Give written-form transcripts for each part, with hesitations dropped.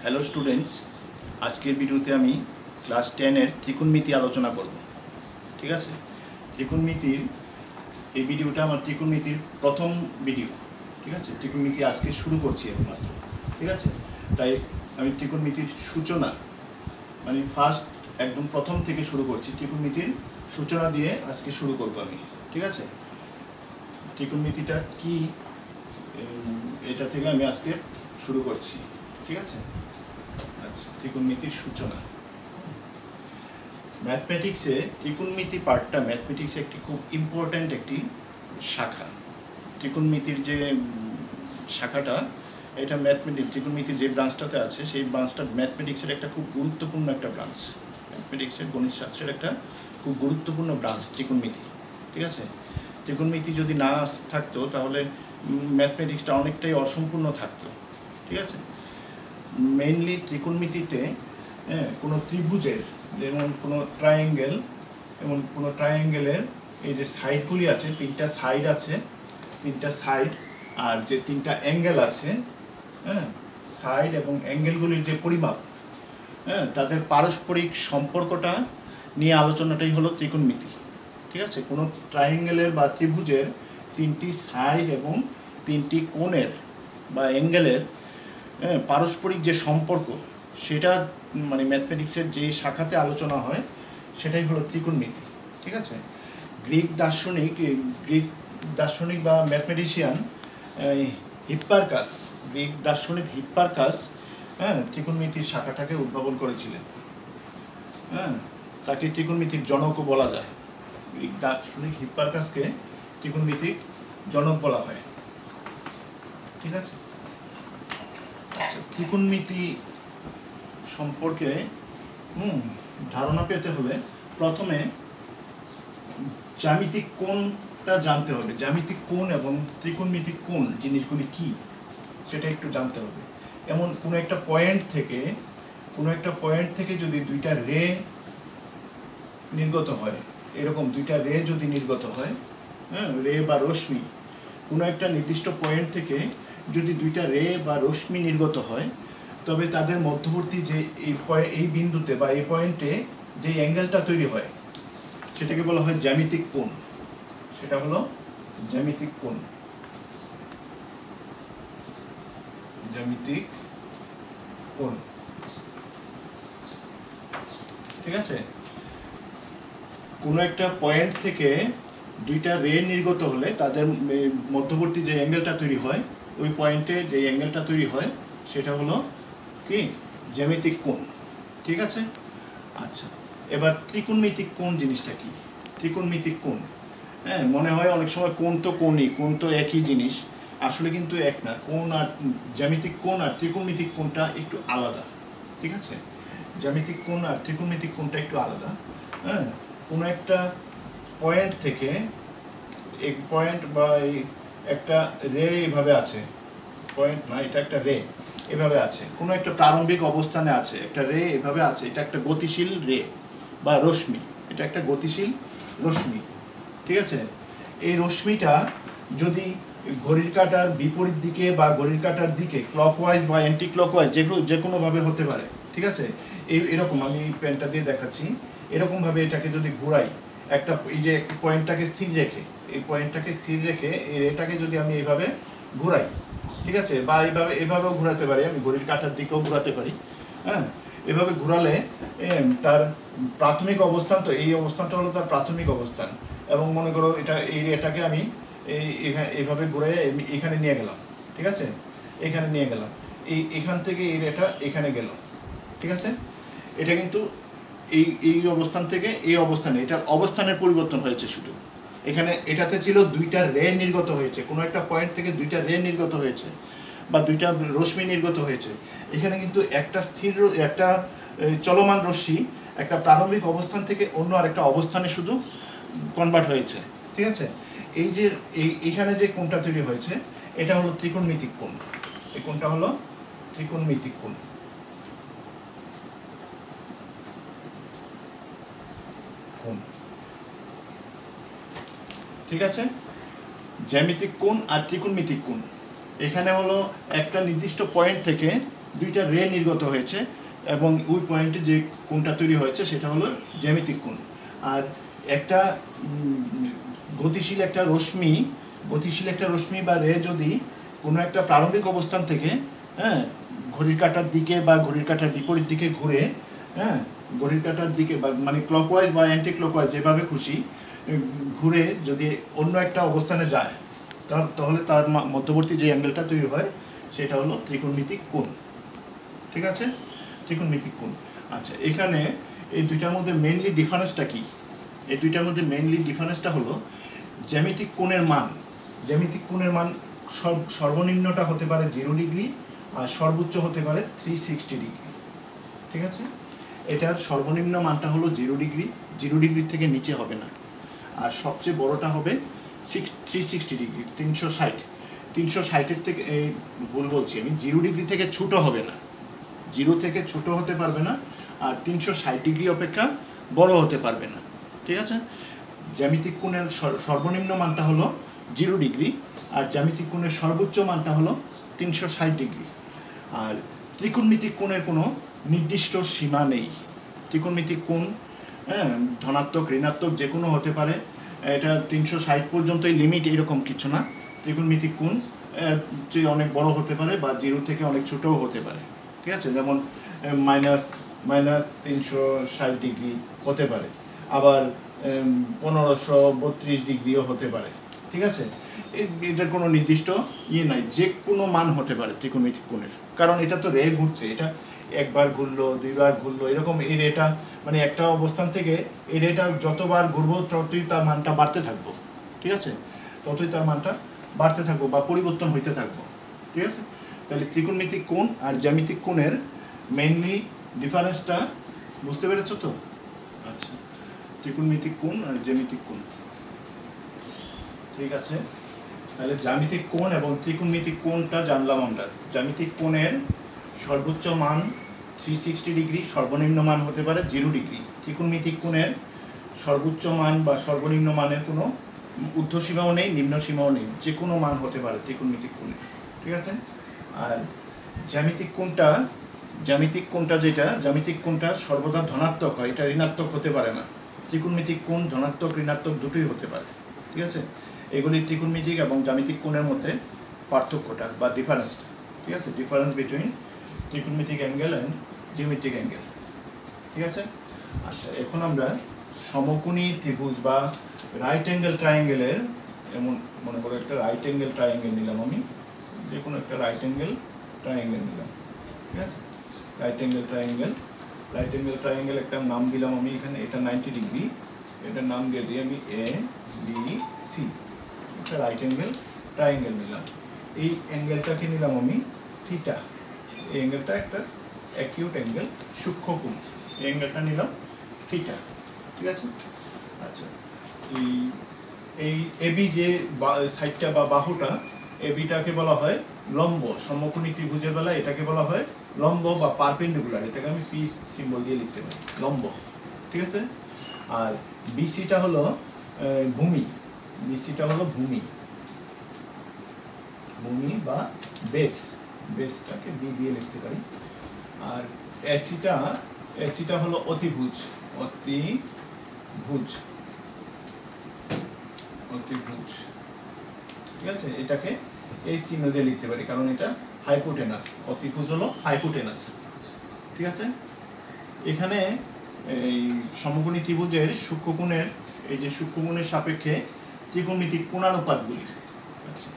Hello students, আজকের ভিডিওতে আমি ক্লাস 10-এর ত্রিকোণমিতি আলোচনা করব। ঠিক আছে, ত্রিকোণমিতির এই ভিডিওটা আমার ত্রিকোণমিতির প্রথম ভিডিও। ঠিক আছে, ত্রিকোণমিতি আজকে শুরু করছি আমি মাত্র। ঠিক আছে, তাই আমি ত্রিকোণমিতির সূচনা মানে ফার্স্ট একদম প্রথম থেকে শুরু করছি। ত্রিকোণমিতির সূচনা দিয়ে আজকে শুরু করব আমি। ঠিক আছে, ত্রিকোণমিতিটা কি এটা থেকে আমি আজকে শুরু করছি। ঠিক আছে, আচ্ছা, ত্রিকোণমিতির সূচনা। ম্যাথমেটিক্সে ত্রিকোণমিতি পার্টটা ম্যাথমেটিক্সে একটি খুব ইম্পর্ট্যান্ট একটি শাখা। ত্রিকোণমিতির যে শাখাটা, এটা ত্রিকোণমিতির যে ব্রাঞ্চটাতে আছে সেই ব্রাঞ্চটা ম্যাথমেটিক্সের একটা খুব গুরুত্বপূর্ণ একটা ব্রাঞ্চ। ম্যাথমেটিক্সের গণিত শাস্ত্রের একটা খুব গুরুত্বপূর্ণ ব্রাঞ্চ ত্রিকোণমিতি। ঠিক আছে, ত্রিকোণমিতি যদি না থাকতো তাহলে ম্যাথমেটিক্সটা অনেকটাই অসম্পূর্ণ থাকতো। ঠিক আছে, মেইনলি ত্রিকোণমিতিতে কোনো ত্রিভুজের, যেমন কোনো ট্রায়াঙ্গেল, এমন কোনো ট্রায়াঙ্গেলের এই যে সাইডগুলি আছে, তিনটা সাইড আছে, তিনটা সাইড আর যে তিনটা অ্যাঙ্গেল আছে, সাইড এবং অ্যাঙ্গেলগুলির যে পরিমাপ, তাদের পারস্পরিক সম্পর্কটা নিয়ে আলোচনাটাই হলো ত্রিকোণমিতি। ঠিক আছে, কোনো ট্রায়াঙ্গেলের বা ত্রিভুজের তিনটি সাইড এবং তিনটি কোণের বা অ্যাঙ্গেলের পারস্পরিক যে সম্পর্ক, সেটা মানে ম্যাথমেটিক্সের যে শাখাতে আলোচনা হয় সেটাই হলো ত্রিকোণমিতি। ঠিক আছে, গ্রিক দার্শনিক বা ম্যাথমেটিশিয়ান হিপ্পারকাস, গ্রিক দার্শনিক হিপ্পারকাস ত্রিকোণমিতির শাখাটাকে উদ্ভাবন করেছিলেন। তাকে ত্রিকোণমিতির জনকও বলা যায়। গ্রিক দার্শনিক হিপ্পারকাসকে ত্রিকোণমিতির জনক বলা হয়। ঠিক আছে, ত্রিকোণমিতি সম্পর্কে ধারণা পেতে হলে প্রথমে জ্যামিতিক কোণটা জানতে হবে। জ্যামিতিক কোণ এবং ত্রিকোণমিতিক কোণ জিনিসগুলি কি সেটা একটু জানতে হবে। এমন কোনো একটা পয়েন্ট থেকে যদি দুইটা রে নির্গত হয়, এরকম দুইটা রে যদি নির্গত হয়, রে বা রশ্মি, কোনো একটা নির্দিষ্ট পয়েন্ট থেকে যদি দুইটা রে বা রশ্মি নির্গত হয়, তবে তাদের মধ্যবর্তী যে এই বিন্দুতে বা এই পয়েন্টে যে অ্যাঙ্গেলটা তৈরি হয় সেটাকে বলা হয় জ্যামিতিক কোণ। সেটা হলো জ্যামিতিক কোণ। জ্যামিতিক কোণ। ঠিক আছে, কোনো একটা পয়েন্ট থেকে দুইটা রে নির্গত হলে তাদের মধ্যবর্তী যে অ্যাঙ্গেলটা তৈরি হয়, ওই পয়েন্টে যে অ্যাঙ্গেলটা তৈরি হয় সেটা হলো কি জ্যামিতিক কোণ। ঠিক আছে, আচ্ছা, এবার ত্রিকোণমিতিক কোণ জিনিসটা কি? ত্রিকোণমিতিক কোণ, মনে হয় অনেক সময় কোণ তো একই জিনিস, আসলে কিন্তু এক না। কোণ আর জ্যামিতিক কোণ আর ত্রিকোণমিতিক কোণটা একটু আলাদা। ঠিক আছে, জ্যামিতিক কোণ আর ত্রিকোণমিতিক কোণটা একটু আলাদা। কোনো একটা পয়েন্ট থেকে এক পয়েন্ট বা একটা রে এভাবে আছে, পয়েন্ট না, এটা একটা রে এভাবে আছে, কোনো একটা প্রারম্ভিক অবস্থানে আছে, একটা রে এভাবে আছে, এটা একটা গতিশীল রে বা রশ্মি, এটা একটা গতিশীল রশ্মি। ঠিক আছে, এই রশ্মিটা যদি ঘড়ির কাঁটার বিপরীত দিকে বা ঘড়ির কাঁটার দিকে ক্লকওয়াইজ বা অ্যান্টি ক্লকওয়াইজ যে কোনোভাবে হতে পারে। ঠিক আছে, এরকম আমি এই পেনটা দিয়ে দেখাচ্ছি, এরকমভাবে এটাকে যদি ঘোরাই, একটা এই যে পয়েন্টটাকে স্থির রেখে, এই পয়েন্টটাকে স্থির রেখে এই রেটাকে যদি আমি এইভাবে ঘোরাই, ঠিক আছে, বা এভাবেও ঘোরাতে পারি, আমি ঘড়ির কাঁটার দিকেও ঘোরাতে পারি। এভাবে ঘোরালে তার প্রাথমিক অবস্থান, তো এই অবস্থানটা হলো তার প্রাথমিক অবস্থান, এবং মনে করো এটাকে আমি এইভাবে ঘুরাই এখানে নিয়ে গেলাম। ঠিক আছে, এখানে নিয়ে গেলাম, এখান থেকে এই রেটা এখানে গেল। ঠিক আছে, এটা কিন্তু এই অবস্থান থেকে এই অবস্থানে, এটার অবস্থানের পরিবর্তন হয়েছে শুধু। এখানে এটাতে ছিল দুইটা রে নির্গত হয়েছে, কোনো একটা পয়েন্ট থেকে দুইটা রে নির্গত হয়েছে বা দুইটা রশ্মি নির্গত হয়েছে। এখানে কিন্তু একটা চলমান রশ্মি একটা প্রারম্ভিক অবস্থান থেকে অন্য আরেকটা অবস্থানে শুধু কনভার্ট হয়েছে। ঠিক আছে, এই যে এইখানে যে কোণটা তৈরি হয়েছে এটা হলো ত্রিকোণমিতিক কোণ। এই কোণটা হলো ত্রিকোণমিতিক কোণ। ঠিক আছে, জ্যামিতিক কোণ আর ত্রিকোণমিতিক কোণ। এখানে হলো একটা নির্দিষ্ট পয়েন্ট থেকে দুইটা রে নির্গত হয়েছে এবং ওই পয়েন্টে যে কোণটা তৈরি হয়েছে সেটা হলো জ্যামিতিক কোণ। আর একটা গতিশীল একটা রশ্মি বা রে যদি কোনো একটা প্রারম্ভিক অবস্থান থেকে ঘড়ির কাঁটার দিকে বা ঘড়ির কাঁটার বিপরীত দিকে ঘুরে ঘড়ির কাঁটার দিকে বা মানে ক্লকওয়াইজ বা অ্যান্টি ক্লকওয়াইজ যেভাবে খুশি ঘুরে যদি অন্য একটা অবস্থানে যায় তাহলে তার মধ্যবর্তী যে অ্যাঙ্গেলটা তৈরি হয় সেটা হলো ত্রিকোণমিতিক কোণ। ঠিক আছে, ত্রিকোণমিতিক কোণ। আচ্ছা, এখানে এই দুইটার মধ্যে মেইনলি ডিফারেন্সটা কি? এই দুইটার মধ্যে মেইনলি ডিফারেন্সটা হলো জ্যামিতিক কোণের মান। জ্যামিতিক কোণের মান সর্বনিম্নটা হতে পারে 0 ডিগ্রি আর সর্বোচ্চ হতে পারে 360 ডিগ্রি। ঠিক আছে, এটার সর্বনিম্ন মানটা হলো 0 ডিগ্রি, 0 ডিগ্রির থেকে নিচে হবে না। আর সবচেয়ে বড়টা হবে 360 ডিগ্রি, 360-এর থেকে ভুল বলছি আমি, 0 ডিগ্রি থেকে ছোটো হবে না, 0 থেকে ছোটো হতে পারবে না, আর 360 ডিগ্রি অপেক্ষা বড় হতে পারবে না। ঠিক আছে, জ্যামিতিক কোণের সর্বনিম্ন মানটা হলো 0 ডিগ্রি আর জ্যামিতিক কোণের সর্বোচ্চ মানটা হলো 360 ডিগ্রি। আর ত্রিকোণমিতিক কোণের কোনো নির্দিষ্ট সীমা নেই। ত্রিকোণমিতিক কোণ ধনাত্মক ঋণাত্মক যে কোনো হতে পারে, এটা 360 পর্যন্তই লিমিট এরকম কিছু না। ত্রিকোণমিতিক কোণ যে অনেক বড় হতে পারে বা 0 থেকে অনেক ছোটও হতে পারে। ঠিক আছে, যেমন -360 ডিগ্রি হতে পারে, আবার 1532 ডিগ্রিও হতে পারে। ঠিক আছে, এটার কোনো নির্দিষ্ট নাই, যে কোনো মান হতে পারে ত্রিকোণমিতিক কোণের, কারণ এটা তো রে ঘুরছে, এটা একবার ঘুরলো, দুইবার ঘুরলো, এরকম এই রেটা মানে একটা অবস্থান থেকে এই রেটা যতবার ঘুরবো ততই তার মানটা বাড়তে থাকবো। ঠিক আছে, ততই তার মানটা বাড়তে থাকবো বা পরিবর্তন হইতে থাকবো। ঠিক আছে, তাহলে ত্রিকোণমিতিক কোণ আর জ্যামিতিক কোণের মেইনলি ডিফারেন্সটা বুঝতে পেরেছো তো? আচ্ছা, ত্রিকোণমিতিক কোণ আর জ্যামিতিক কোণ। ঠিক আছে, তাহলে জ্যামিতিক কোণ এবং ত্রিকোণমিতিক কোণটা জানলাম আমরা। জ্যামিতিক কোণের সর্বোচ্চ মান 360 ডিগ্রি, সর্বনিম্ন মান হতে পারে 0 ডিগ্রি। ত্রিকোণমিতিক কোণের সর্বোচ্চ মান বা সর্বনিম্ন মানের কোনো ঊর্ধ্বসীমাও নেই, নিম্নসীমাও নেই, যে কোনো মান হতে পারে ত্রিকোণমিতিক কোণে। ঠিক আছে, আর জ্যামিতিক কোণটা সর্বদা ধনাত্মক হয়, এটা ঋণাত্মক হতে পারে না। ত্রিকোণমিতিক কোণ ধনাত্মক ঋণাত্মক দুটোই হতে পারে। ঠিক আছে, এগুলি ত্রিকোণমিতিক এবং জ্যামিতিক কোণের মধ্যে পার্থক্যটা বা ডিফারেন্সটা। ঠিক আছে, ডিফারেন্স বিটুইন ত্রিকোণমিতিক অ্যাঙ্গেল অ্যান্ড জিওমেট্রিক অ্যাঙ্গেল। ঠিক আছে, আচ্ছা, এখন আমরা সমকোণী ত্রিভুজ বা রাইট অ্যাঙ্গেল ট্রায়াঙ্গেলের, এমন মনে করো একটা রাইট অ্যাঙ্গেল ট্রায়াঙ্গেল নিলাম আমি, যে কোনো একটা রাইট অ্যাঙ্গেল ট্রায়াঙ্গেল নিলাম। ঠিক আছে, রাইট অ্যাঙ্গেল ট্রায়াঙ্গেল একটা নাম দিলাম আমি এখানে, এটা 90 ডিগ্রি, এটার নাম দিয়ে দিই আমি ABC। একটা রাইট অ্যাঙ্গেল ট্রায়াঙ্গেল নিলাম, এই অ্যাঙ্গেলটাকে নিলাম আমি থিটা। এই অ্যাঙ্গেলটা একটা অ্যাকিউট অ্যাঙ্গেল, সূক্ষ্ম কোণ, এই অ্যাঙ্গেলটা নিলাম থিটা। ঠিক আছে, আচ্ছা, এই এবি যে সাইডটা বা বাহুটা, এবিটাকে বলা হয় লম্ব। সমকোণী ত্রিভুজের বেলা এটাকে বলা হয় লম্ব বা পারপেন্ডিকুলার, এটাকে আমি পি সিম্বল দিয়ে লিখতে পারি, লম্ব। ঠিক আছে, আর বিসিটা হলো ভূমি, ভূমি বা বেসটাকে বি দিয়ে লিখতে পারি। আর এসিটা হলো অতিভুজ। ঠিক আছে, এটাকে এই চিহ্ন দিয়ে লিখতে পারি, কারণ এটা হাইপোটেনাস, অতিভুজ হলো হাইপোটেনাস। ঠিক আছে, এখানে এই সমকোণী ত্রিভুজের সূক্ষ্মকোণের, এই যে সূক্ষ্মকোণের সাপেক্ষে ত্রিকোণমিতিক কোণানুপাতগুলি, আচ্ছা,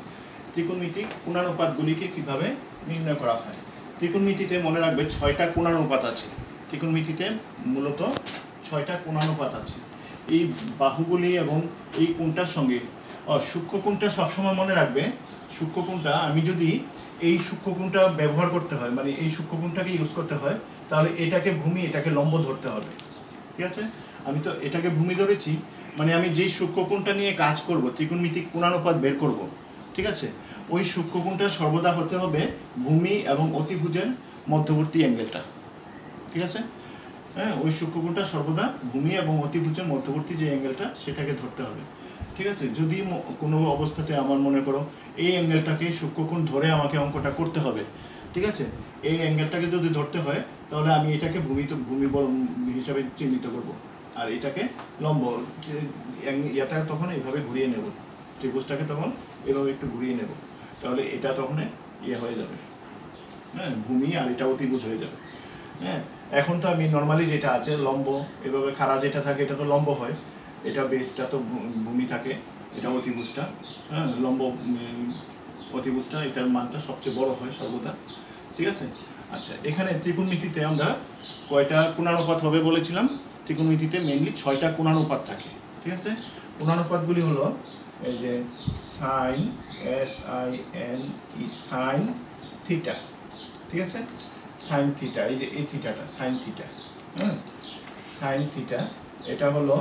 ত্রিকোণমিতিক কোণানুপাতগুলিকে কিভাবে নির্ণয় করা হয়? ত্রিকোণমিতিতে মনে রাখবে 6টা কোণানুপাত আছে। ত্রিকোণমিতিতে মূলত 6টা কোণানুপাত আছে। এই বাহুগুলি এবং এই কোণটার সঙ্গে সূক্ষ্মকোণটা সবসময় মনে রাখবে, সূক্ষ্মকোণটা আমি যদি এই সূক্ষ্মকোণটা ব্যবহার করতে হয়, মানে এই সূক্ষ্মকোণটাকে ইউজ করতে হয়, তাহলে এটাকে ভূমি, এটাকে লম্ব ধরতে হবে। ঠিক আছে, আমি তো এটাকে ভূমি ধরেছি, মানে আমি যেই সূক্ষ্মকোণটা নিয়ে কাজ করব, ত্রিকোণমিতিক কোণানুপাত বের করব, ঠিক আছে, ওই সূক্ষ্মকোণটা সর্বদা হতে হবে ভূমি এবং অতিভুজের মধ্যবর্তী অ্যাঙ্গেলটা। ঠিক আছে, হ্যাঁ, ওই সূক্ষ্মকোণটা সর্বদা ভূমি এবং অতিভুজের মধ্যবর্তী যে অ্যাঙ্গেলটা সেটাকে ধরতে হবে। ঠিক আছে, যদি কোনো অবস্থাতে আমার মনে করো এই অ্যাঙ্গেলটাকে সূক্ষ্মকোণ ধরে আমাকে অঙ্কটা করতে হবে, ঠিক আছে? এই অ্যাঙ্গেলটাকে যদি ধরতে হয় তাহলে আমি এটাকে ভূমি বল হিসাবে চিহ্নিত করব, আর এটাকে লম্ব ইয়াটা তখন এইভাবে ঘুরিয়ে নেব, ত্রিভুজটাকে তখন এভাবে একটু ঘুরিয়ে নেব, তাহলে এটা তখন ইয়ে হয়ে যাবে, হ্যাঁ, ভূমি, আর এটা অতিভুজ হয়ে যাবে। হ্যাঁ, এখন তো আমি নর্মালি যেটা আছে লম্ব, এভাবে খাড়া যেটা থাকে এটা তো লম্ব হয়, এটা বেসটা তো ভূমি থাকে, এটা অতিভুজটা, হ্যাঁ, লম্ব অতিভুজটা এটার মানটা সবচেয়ে বড় হয় সর্বদা, ঠিক আছে? আচ্ছা, এখানে ত্রিকোণমিতিতে আমরা কয়টা কোণানুপাত হবে বলেছিলাম? ত্রিকোণমিতিতে মেইনলি 6টা কোণানুপাত থাকে, ঠিক আছে? কোণানুপাতগুলি হলো এই যে সাইন, SIN সাইন থিটা, ঠিক আছে? সাইন থিটা, এই যে এই থিটাটা সাইন থিটা, হ্যাঁ, সাইন থিটা, এটা হলো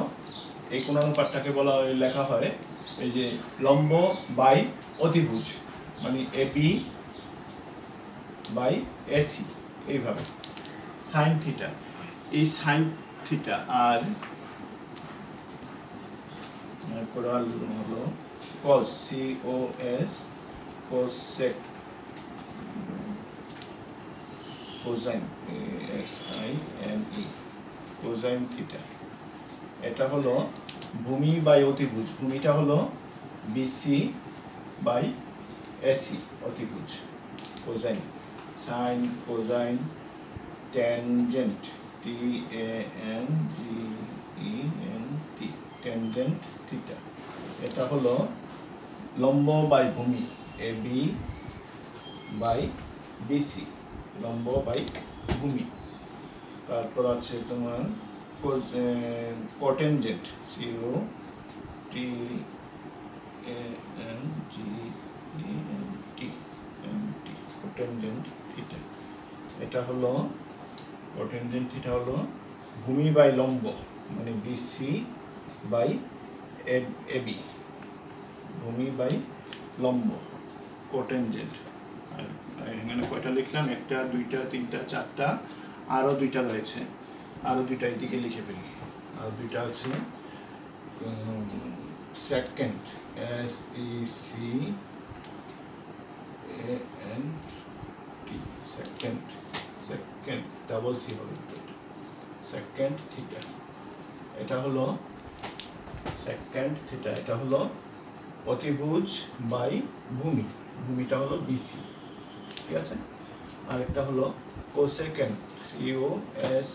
এই কোণানুপাতটাকে বলা হয়, লেখা হয় এই যে লম্ব বাই অতিভুজ, মানে AB বাই AC, এইভাবে সাইন থিটা, এই সাইন থিটা। আর হলো cos, COS, cosec, cosine, SINE, cosine theta. এটা হলো ভূমি বাই অতিভুজ, ভূমিটা হলো BC বাই AC, অতিভুজ cosine, sine, cosine, tangent, TANGENT, tangent theta. এটা হলো লম্ব বাই ভূমি, AB বাই BC, লম্ব বাই ভূমি। তারপর আছে তোমার কোটেনজেন্ট, COTANGENT, কোটেনজেন্ট থিটা। এটা হলো কোটেনজেন্ট থিটা হলো ভূমি বাই লম্ব, মানে BC বাই AB, ভূমি বাই লম্ব, কোটেনজেন্ট। আর এখানে কয়টা লিখলাম? 1 2 3 4 টা, আরও 2টা রয়েছে, আরও 2টা এদিকে লিখে ফেলি। আর 2টা আছে second, SECANT, second double C হবে, সেকেন্ড থিটা। এটা হলো সেকেন্ড থিটা, এটা হলো অতিভুজ বাই ভূমি, ভূমিটা হলো BC, ঠিক আছে? আরেকটা হলো কোসেকেন্ট, COSEC,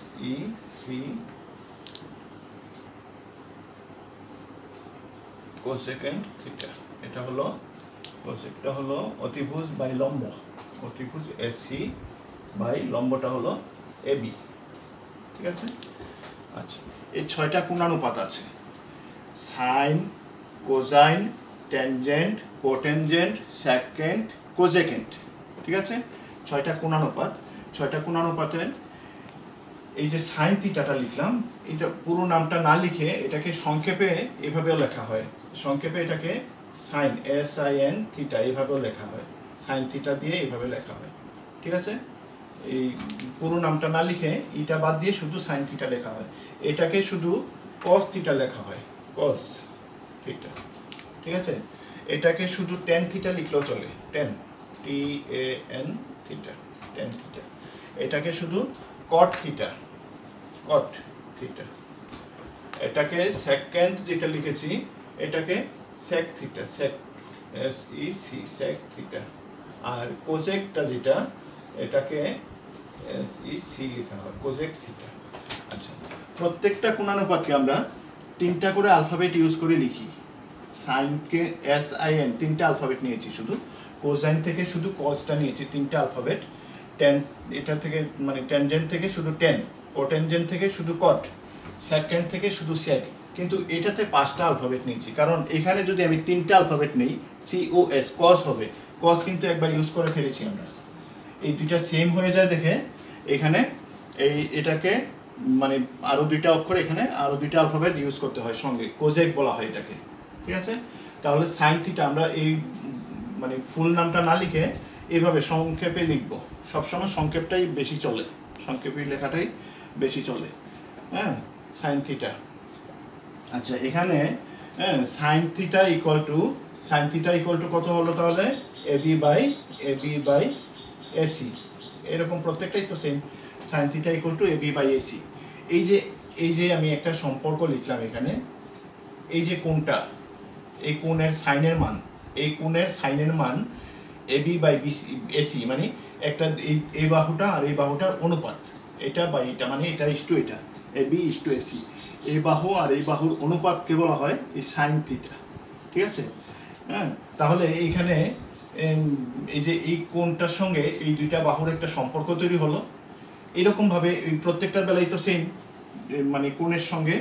কোসেকেন্ট থিটা। এটা হলো কোসেকটা হলো অতিভুজ বাই লম্ব, অতিভুজ AC বাই লম্বটা হলো AB, ঠিক আছে? আচ্ছা, এই 6টা কোণানুপাত আছে, সাইন, কোসাইন, ট্যানজেন্ট, কোটেনজেন্ট, সেকেন্ড, কোসেকেন্ট, ঠিক আছে? 6টা কোণানুপাত। 6টা কোণানুপাতের এই যে সাইন থিটাটা লিখলাম, এটা পুরো নামটা না লিখে এটাকে সংক্ষেপে এভাবেও লেখা হয়, সংক্ষেপে এটাকে সাইন, SIN থিটা এইভাবেও লেখা হয়, সাইন থিটা দিয়ে এইভাবে লেখা হয়, ঠিক আছে? এই পুরো নামটা না লিখে এটা বাদ দিয়ে শুধু সাইন থিটা লেখা হয়। এটাকে শুধু কস থিটা লেখা হয়, কস থিটা, ঠিক আছে? এটাকে শুধু ট্যান থিটা লিখলেও চলে, tan, TAN theta, tan theta. এটাকে শুধু কট থিটা, কট থিটা। এটাকে সেকেন্ড যেটা লিখেছি এটাকে সেক থিটা, সেক, SEC, সেক থিটা। আর কোসেকটা যেটা এটাকে SEC লেখা হয়, কোসেক থিটা। আচ্ছা, প্রত্যেকটা কোণানুপাতকে আমরা 3টা করে অ্যালফাবেট ইউজ করে লিখি। সাইনকে SIN 3টা অ্যালফাবেট নিয়েছি শুধু, কোসাইন থেকে শুধু কসটা নিয়েছি 3টা অ্যালফাবেট, ট্যান এটা থেকে মানে ট্যানজেন্ট থেকে শুধু ট্যান, কোটেনজেন্ট থেকে শুধু কট, সেকেন্ড থেকে শুধু সেক, কিন্তু এটাতে 5টা অ্যালফাবেট নিয়েছি, কারণ এখানে যদি আমি 3টা অ্যালফাবেট নেই, COS, কস হবে, কস কিন্তু একবার ইউজ করে ফেলেছি আমরা, এই 2টা সেম হয়ে যায় দেখে এখানে এটাকে মানে আরও 2টা অক্ষর, এখানে আরও 2টা অ্যালফাবেট ইউজ করতে হয় সঙ্গে, কোজেক বলা হয় এটাকে, ঠিক আছে? তাহলে সাইন থিটা আমরা এই মানে ফুল নামটা না লিখে এইভাবে সংক্ষেপে লিখব, সবসময় সংক্ষেপটাই বেশি চলে, সংক্ষেপে লেখাটাই বেশি চলে, হ্যাঁ, সাইন থিটা। আচ্ছা, এখানে সাইন থিটা ইকুয়াল টু কত হলো তাহলে? AB বাই AC, এরকম প্রত্যেকটাই তো same, sine theta equal to AB by AC. এই যে আমি একটা সম্পর্ক লিখলাম এখানে, এই যে কোণটা, এই কোণের সাইনের মান, এই কোণের সাইনের মান এবি বাই বিসি এসি, মানে একটা এই বাহুটা আর এই বাহুটার অনুপাত, এটা বাই এটা, মানে এটা ইস্টু এটা, এবি ইস্টু এসি, এই বাহু আর এই বাহুর অনুপাতকে বলা হয় এই সাইন থিটা। ঠিক আছে? হ্যাঁ, তাহলে এইখানে এই যে এই কোণটার সঙ্গে এই দুইটা বাহুর একটা সম্পর্ক তৈরি হলো। এরকমভাবে এই প্রত্যেকটার বেলায় তো সেম, মানে কোণের সঙ্গে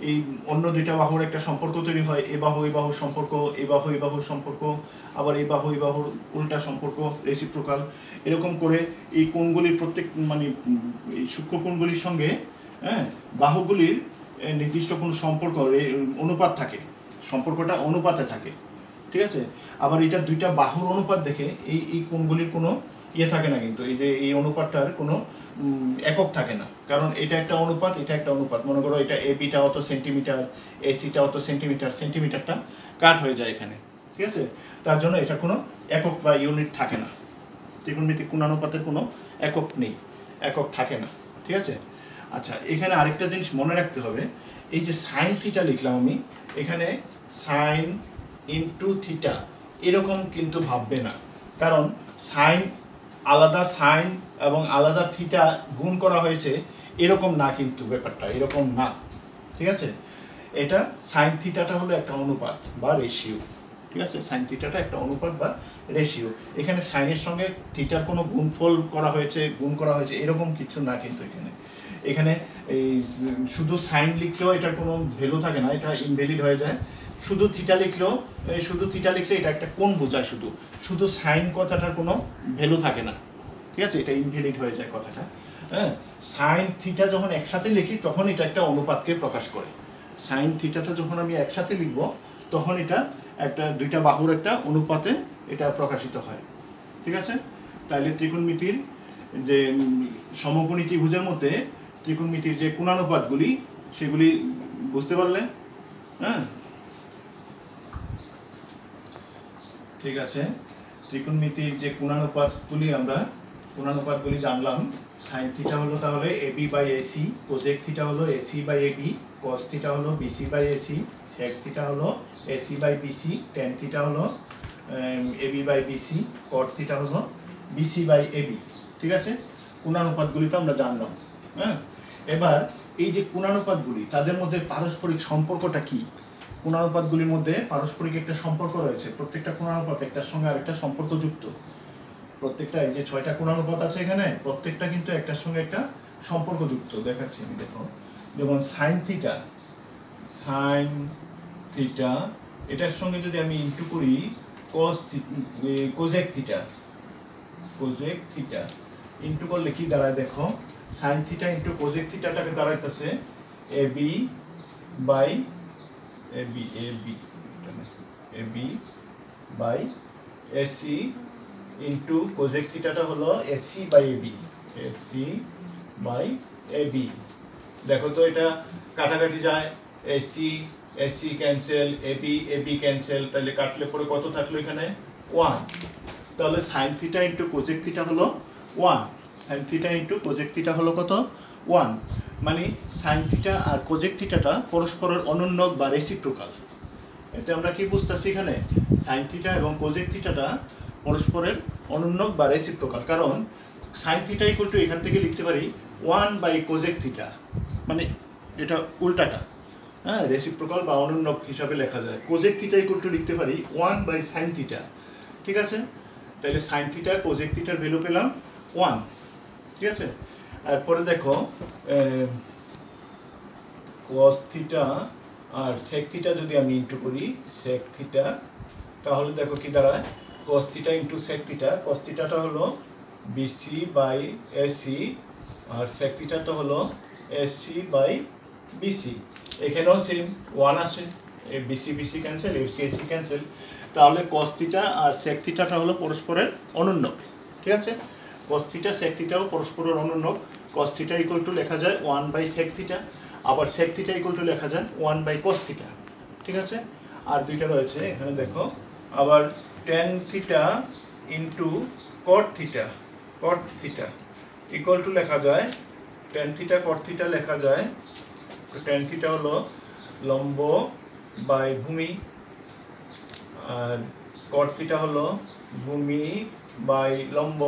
এই অন্য দুইটা বাহুর একটা সম্পর্ক তৈরি হয়, এই বাহুর সম্পর্ক, এই বাহুর সম্পর্ক, আবার এই বাহুর উল্টা সম্পর্ক, রেসিপ্রোকাল। এরকম করে এই কোণগুলির প্রত্যেক, মানে এই সূক্ষ্ম কোণগুলির সঙ্গে হ্যাঁ বাহুগুলির নির্দিষ্ট কোনো সম্পর্ক, অনুপাত থাকে, সম্পর্কটা অনুপাতে থাকে। ঠিক আছে? আবার এটা দুইটা বাহুর অনুপাত দেখে এই কোণগুলির কোনো ইয়ে থাকে না, কিন্তু এই যে এই অনুপাতটার কোনো একক থাকে না, কারণ এটা একটা অনুপাত, এটা একটা অনুপাত। মনে করো এটা এবিটা অত সেন্টিমিটার, এসিটা অত সেন্টিমিটার, সেন্টিমিটারটা কাট হয়ে যায় এখানে। ঠিক আছে? তার জন্য এটা কোনো একক বা ইউনিট থাকে না, ত্রিকোণমিতিক কোণানুপাতের কোনো একক নেই, একক থাকে না। ঠিক আছে? আচ্ছা, এখানে আরেকটা জিনিস মনে রাখতে হবে, এই যে সাইন থিটা লিখলাম আমি, এখানে সাইন ইন্টু থিটা এরকম কিন্তু ভাববে না, কারণ সাইন আলাদা সাইন এবং আলাদা থিটা গুণ করা হয়েছে এরকম না, কিন্তু ব্যাপারটা এরকম না। ঠিক আছে? এটা সাইন থিটাটা হলো একটা অনুপাত বা রেশিও। ঠিক আছে? সাইন থিটাটা একটা অনুপাত বা রেশিও। এখানে সাইনের সঙ্গে থিটার কোনো গুণ করা হয়েছে এরকম কিছু না, কিন্তু এখানে এই শুধু সাইন লিখলেও এটার কোনো ভ্যালু থাকে না, এটা ইনভ্যালিড হয়ে যায়। শুধু থিটা লিখলে এটা একটা কোণ বোঝায়, শুধু সাইন কথাটার কোনো ভ্যালু থাকে না। ঠিক আছে? এটা ইনভ্যালিড হয়ে যায় কথাটা। হ্যাঁ, সাইন থিটা যখন একসাথে লিখি তখন এটা একটা অনুপাতকে প্রকাশ করে। সাইন থিটাটা যখন আমি একসাথে লিখব তখন এটা একটা দুইটা বাহুর একটা অনুপাতে এটা প্রকাশিত হয়। ঠিক আছে? তাহলে ত্রিকোণমিতির যে সমকোণী ত্রিভুজের মধ্যে ত্রিকোণমিতির যে কোণানুপাতগুলি সেগুলি বুঝতে পারলে? হ্যাঁ, ঠিক আছে। ত্রিকোণমিতির যে কোণানুপাতগুলি জানলাম। সাইন থিটা হলো তাহলে AB by AC, cosec theta হলো AC by AB, cos theta হলো BC by AC, sec theta হলো AC by BC, tan theta হলো AB by BC, cot theta হলো বিসি বাই এবি। ঠিক আছে? কোণানুপাতগুলি তো আমরা জানলাম। হ্যাঁ, এবার এই যে কোণানুপাতগুলি তাদের মধ্যে পারস্পরিক সম্পর্কটা কি? কোণানুপাতগুলির মধ্যে পারস্পরিক একটা সম্পর্ক রয়েছে, প্রত্যেকটা কোণানুপাত একটার সঙ্গে আরেকটা সম্পর্কযুক্ত। প্রত্যেকটা এই যে 6টা কোণানুপাত আছে এখানে, প্রত্যেকটা কিন্তু একটার সঙ্গে একটা সম্পর্কযুক্ত। দেখাচ্ছি আমি, দেখো, যেমন সাইন থিটা এটার সঙ্গে যদি আমি ইন্টু করি কোজেক থিটা ইন্টু করলে কি দাঁড়ায় দেখো, সাইন থিটা ইন্টু কোজেক থিটাটাকে দাঁড়াইতেছে AB by AC into cosec থিটাটা হলো এসি বাই এবি। দেখো তো এটা কাটাকাটি যায়, এসি ক্যান্সেল, এবি ক্যান্সেল, তাহলে কাটলে পরে কত থাকলো এখানে? 1। তাহলে সাইন থিটা ইন্টু কোজেক থিটা হলো 1। সাইন থিটা ইন্টু কোজেক থিটা হলো কত? 1। মানে সাইন থিটা আর কোজেক থিটাটা পরস্পরের অনুন্নক বা রেসিপ্রোকাল। এতে আমরা কি বুঝতেছি এখানে? সাইন থিটা এবং কোজেক থিটাটা পরস্পরের অনুন্নক বা রেসিপ্রোকাল, কারণ সাইন থিটা ইকুয়াল টু এখান থেকে লিখতে পারি 1 বাই কোজেক থিটা, মানে এটা উল্টাটা। হ্যাঁ, রেসিপ্রোকাল বা অনুন্নক হিসাবে লেখা যায়। কোজেক থিটা ইকুয়াল টু লিখতে পারি 1 বাই সাইন থিটা। ঠিক আছে? তাহলে সাইন থিটা কোজেক থিটার ভ্যালু পেলাম 1। ঠিক আছে? এরপরে দেখো কস থিটা আর সেক থিটা যদি আমি ইন্টু করি সেক থিটা, তাহলে দেখো কি দাঁড়ায়, cos theta into sec theta. Cos থিটাটা হলো বিসি বাই এসি আর সেক থিটাটা হলো এসি বাই বিসি। এখানেও সেম 1 আসে, বিসি ক্যান্সেল, এসি ক্যান্সেল। তাহলে কস থিটা আর সেক থিটাটা হলো পরস্পরের অনুন্নক। ঠিক আছে? কস থিটা সেক থিটাও পরস্পরের অনুন্নক। কস থিটা ইকুয়াল টু লেখা যায় 1 বাই সেক থিটা, আবার সেক থিটা ইকুয়াল টু লেখা যায় 1 বাই কস থিটা। ঠিক আছে? আর দুইটা রয়েছে এখানে দেখো, আবার tan theta into cot theta. Equal two লেখা যায় ট্যান থিটা কট থিটা লেখা যায়। ট্যান থিটা হলো লম্ব বাই ভূমি, আর কট থিটা হলো ভূমি বাই লম্ব।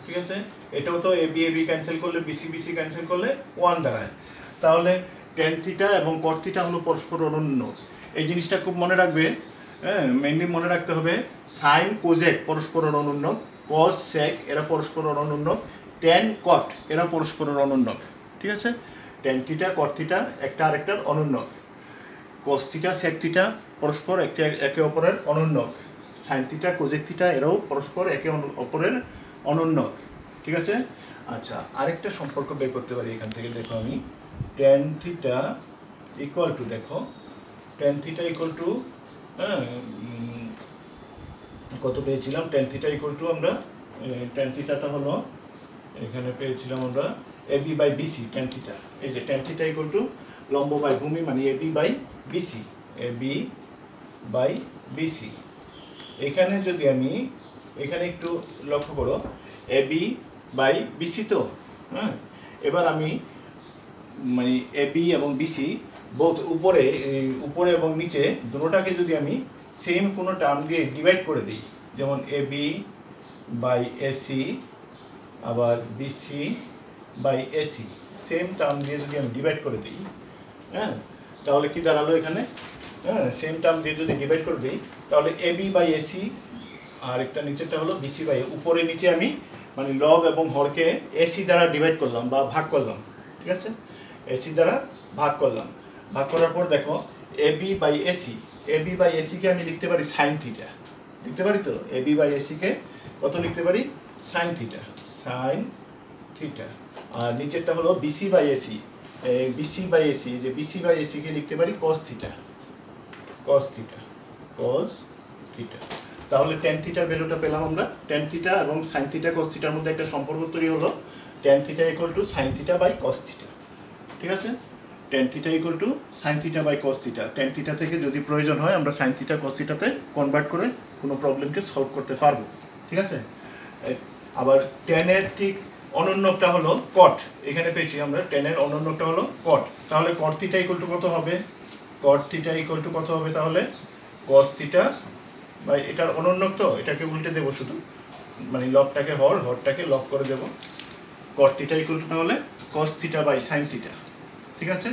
ঠিক আছে, এটাও তো এ বি ক্যান্সেল করলে বিসি বিসি ক্যান্সেল করলে 1 দাঁড়ায়। তাহলে ট্যান থিটা এবং কট থিটা হলো পরস্পর অনুন্য। এই জিনিসটা খুব মনে রাখবে। হ্যাঁ, মেইনলি মনে রাখতে হবে সাইন কোজেক পরস্পর অনুন্য, কস সেক এরা পরস্পর অনুন্য, ট্যান কট এরা পরস্পর অনুন্য। ঠিক আছে, ট্যান থিটা কট থিটা একটা আরেকটার অনুন্য, কস থিটা সেক থিটা পরস্পর একে অপরের অনুন্য, সাইন থিটা কোজেক থিটা এরাও পরস্পর একে অপরের অনুন্য। ঠিক আছে, আচ্ছা আরেকটা সম্পর্ক বের করতে পারি এখান থেকে। দেখো আমি ট্যান থিটা ইকুয়াল টু, দেখো ট্যান থিটা ইকুয়াল টু, হ্যাঁ কত পেয়েছিলাম, ট্যান থিটা ইকুয়াল টু আমরা ট্যান থিটাটা হলো এখানে পেয়েছিলাম আমরা AB by BC tan theta. এই যে ট্যান থিটা ইকুয়াল টু লম্ব বাই ভূমি মানে AB by BC, AB by BC. এখানে যদি আমি এখানে একটু লক্ষ্য করো এবি বাই বিসি তো, হ্যাঁ এবার আমি মানে এবি এবং বিসি বোথ উপরে এবং নিচে দুটোটাকে যদি আমি সেম কোনো টার্ম দিয়ে ডিভাইড করে দিই, যেমন এবি বাই এসি আবার BC by AC same term দিয়ে যদি আমি ডিভাইড করে দিই, হ্যাঁ তাহলে কি দাঁড়ালো এখানে, হ্যাঁ সেম টার্ম দিয়ে যদি ডিভাইড করে দিই তাহলে এবি বাই এসি আর একটা নিচেরটা হলো বিসি বাই, উপরে নিচে আমি মানে লব এবং হরকে এসি দ্বারা ডিভাইড করলাম বা ভাগ করলাম। ঠিক আছে, এসি দ্বারা ভাগ করলাম, ভাগ করার পর দেখো AB by AC, AB by এসিকে আমি লিখতে পারি সাইন থিটা, লিখতে পারি তো এবি বাই এসিকে কত লিখতে পারি, সাইন থিটা, সাইন থিটা। আর নিচেরটা হলো BC by AC, BC by AC, যে বিসি বাই এসিকে লিখতে পারি cos theta, cos theta, cos theta. তাহলে ট্যান থিটার ভ্যালুটা পেলাম আমরা, ট্যান থিটা এবং সাইন থিটা কস থিটার মধ্যে একটা সম্পর্ক তৈরি হলো, tan theta equal to sine theta by cos theta. ঠিক আছে, tan theta equal to sine theta by cos theta. Tan theta থেকে যদি প্রয়োজন হয় আমরা সাইন থিটা কস থিটাতে কনভার্ট করে কোনো প্রবলেমকে সলভ করতে পারবো। ঠিক আছে, আবার ট্যানের ঠিক অনন্যটা হলো কট, এখানে পেয়েছি আমরা ট্যানের অনন্যটা হলো কট। তাহলে কট থিটা ইকুয়াল টু কত হবে, কট থিটা ইকুয়াল টু কত হবে তাহলে কস থিটা বাই এটার অনন্য, তো এটাকে উল্টে দেবো শুধু, মানে লবটাকে হরটাকে লব করে দেবো, কট থিটা ইকুয়াল টু তাহলে cos theta by sine theta. ঠিক আছে,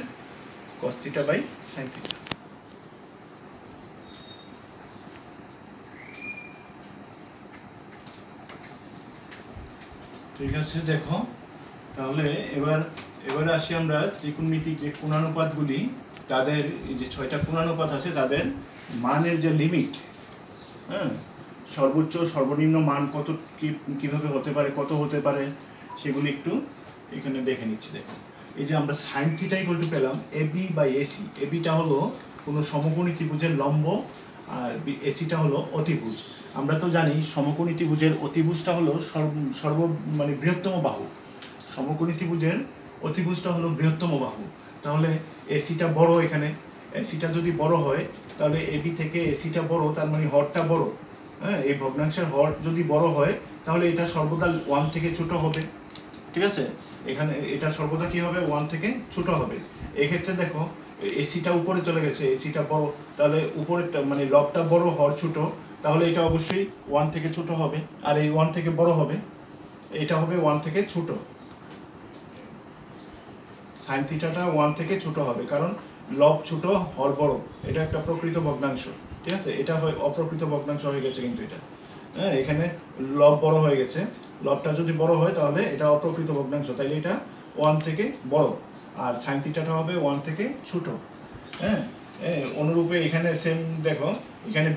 cos theta by sine theta. ঠিক আছে, দেখো তাহলে এবার আসি আমরা ত্রিকোণমিতিক যে কোণানুপাতগুলি, তাদের যে 6টা কোণানুপাত আছে তাদের মানের যে লিমিট, হ্যাঁ সর্বোচ্চ সর্বনিম্ন মান কত কীভাবে হতে পারে, কত হতে পারে সেগুলি একটু এখানে দেখে নিচ্ছি। দেখো এই যে আমরা সাইন থিটা ইকুয়াল টু পেলাম এবি বাই এসি, এবিটা হলো কোনো সমকোণী ত্রিভুজের লম্ব আর এসিটা হলো অতিভুজ। আমরা তো জানি সমকোণী ত্রিভুজের অতিভুজটা হলো সর্ব মানে বৃহত্তম বাহু, সমকোণী ত্রিভুজের অতিভুজটা হলো বৃহত্তম বাহু। তাহলে এসিটা বড়, এখানে এসিটা যদি বড় হয় তাহলে এবি থেকে এসিটা বড়, তার মানে হরটা বড়। হ্যাঁ, এই ভগ্নাংশের হর যদি বড় হয় তাহলে এটা সর্বদা 1 থেকে ছোট হবে। ঠিক আছে, এখানে এটা সর্বদা কি হবে, 1 থেকে ছোট হবে। এক্ষেত্রে দেখো এসিটা উপরে চলে গেছে, এসিটা বড়, তাহলে উপরেরটা মানে লবটা বড় হর ছোট, তাহলে এটা অবশ্যই 1 থেকে ছোট হবে। আর এই 1 থেকে বড় হবে, এটা হবে 1 থেকে ছোট, সাইন থিটাটা 1 থেকে ছোট হবে, কারণ লব ছোট হর বড়, এটা একটা প্রকৃত ভগ্নাংশ। ঠিক আছে, এটা হয় অপ্রকৃত ভগ্নাংশ হয়ে গেছে, কিন্তু এটা হ্যাঁ এখানে লব বড় হয়ে গেছে, লবটা যদি বড় হয় তাহলে এটা অপ্রকৃত ভগ্নাংশ, তাইলে এটা 1 থেকে বড়, আর সাইন থিটাটা হবে 1 থেকে ছোট। হ্যাঁ, অনুরূপে এখানে সেম দেখো, এখানে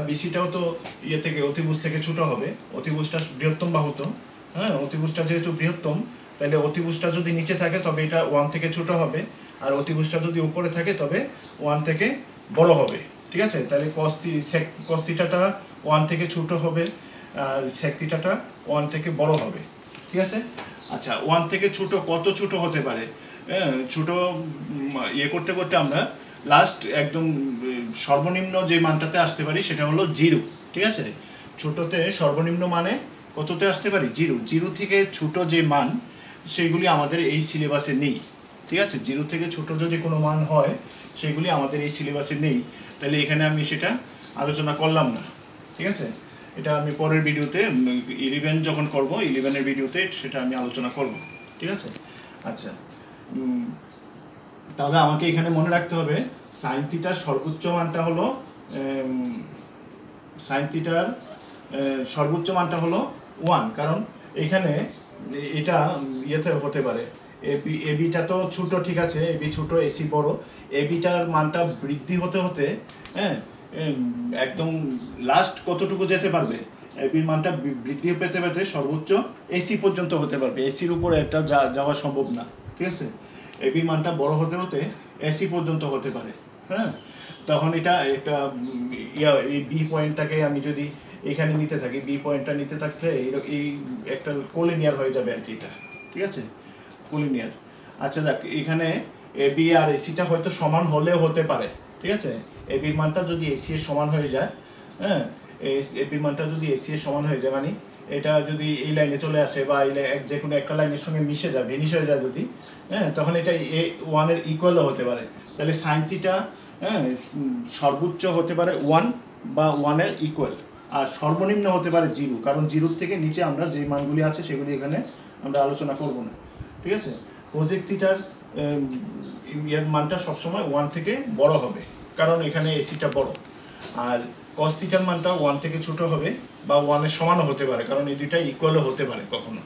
বিসিটাও তো ইয়ে থেকে অতিভুজ থেকে ছোট হবে, অতিভুজটা বৃহত্তম বাহু তো, হ্যাঁ অতিভুজটা যেহেতু বৃহত্তম তাহলে অতিভুজটা যদি নিচে থাকে তবে এটা 1 থেকে ছোট হবে, আর অতিভুজটা যদি উপরে থাকে তবে 1 থেকে বড় হবে। ঠিক আছে, তাহলে কস থিটাটা 1 থেকে ছোট হবে, আর সেক থিটাটা 1 থেকে বড় হবে। ঠিক আছে, আচ্ছা 1 থেকে ছোট কত ছোট হতে পারে, ছোট ইয়ে করতে করতে আমরা লাস্ট একদম সর্বনিম্ন যে মানটাতে আসতে পারি সেটা হলো 0। ঠিক আছে, ছোটতে সর্বনিম্ন মানে কততে আসতে পারি? জিরো। জিরো থেকে ছোট যে মান সেগুলি আমাদের এই সিলেবাসে নেই, ঠিক আছে? জিরো থেকে ছোট যদি কোনো মান হয় সেগুলি আমাদের এই সিলেবাসে নেই, তাহলে এখানে আমি সেটা আলোচনা করলাম না, ঠিক আছে? এটা আমি পরের ভিডিওতে 11 যখন করব 11-এর ভিডিওতে সেটা আমি আলোচনা করব, ঠিক আছে? আচ্ছা, তাহলে আমাকে এখানে মনে রাখতে হবে সাইন থিটার সর্বোচ্চ মানটা হলো সাইন থিটার সর্বোচ্চ মানটা হলো 1, কারণ এখানে এটা ইয়েতে হতে পারে এবিটা তো ছোটো, ঠিক আছে, এবি ছোটো এসি বড়, এবিটার মানটা বৃদ্ধি হতে হতে হ্যাঁ একদম লাস্ট কতটুকু যেতে পারবে, এবির মানটা বৃদ্ধি পেতে পেতে সর্বোচ্চ এসি পর্যন্ত হতে পারবে, এসির উপরে একটা যাওয়া সম্ভব না, ঠিক আছে? এবির মানটা বড় হতে হতে এসি পর্যন্ত হতে পারে, হ্যাঁ? তখন এটা একটা এই বি পয়েন্টটাকে আমি যদি এখানে নিতে থাকি, বি পয়েন্টটা নিতে থাকলে এই একটা কোলিনিয়ার হয়ে যাবে আর কি, এটা ঠিক আছে, কোলিনিয়ার। আচ্ছা দেখ, এখানে এবি আর এসিটা হয়তো সমান হলেও হতে পারে, ঠিক আছে? এবির মানটা যদি এসি এর সমান হয়ে যায়, হ্যাঁ, এবির মানটা যদি এসি এর সমান হয়ে যায়, মানে এটা যদি এই লাইনে চলে আসে বা এই যে কোনো একটা লাইনের সঙ্গে মিশে যায়, ভেনিশ হয়ে যায় যদি, হ্যাঁ, তখন এটা ওয়ানের ইকুয়ালও হতে পারে। তাহলে সাইন থিটা, হ্যাঁ, সর্বোচ্চ হতে পারে 1 বা 1-এর ইকুয়াল, আর সর্বনিম্ন হতে পারে 0, কারণ 0 থেকে নিচে আমরা যে মানগুলি আছে সেগুলি এখানে আমরা আলোচনা করব না, ঠিক আছে? কোসেক থিটার এর মানটা সবসময় 1 থেকে বড় হবে, কারণ এখানে এসিটা বড়, আর কস থিটার মানটা 1 থেকে ছোট হবে বা 1-এর সমানও হতে পারে, কারণ এই দুইটা ইকুয়ালও হতে পারে কখনো,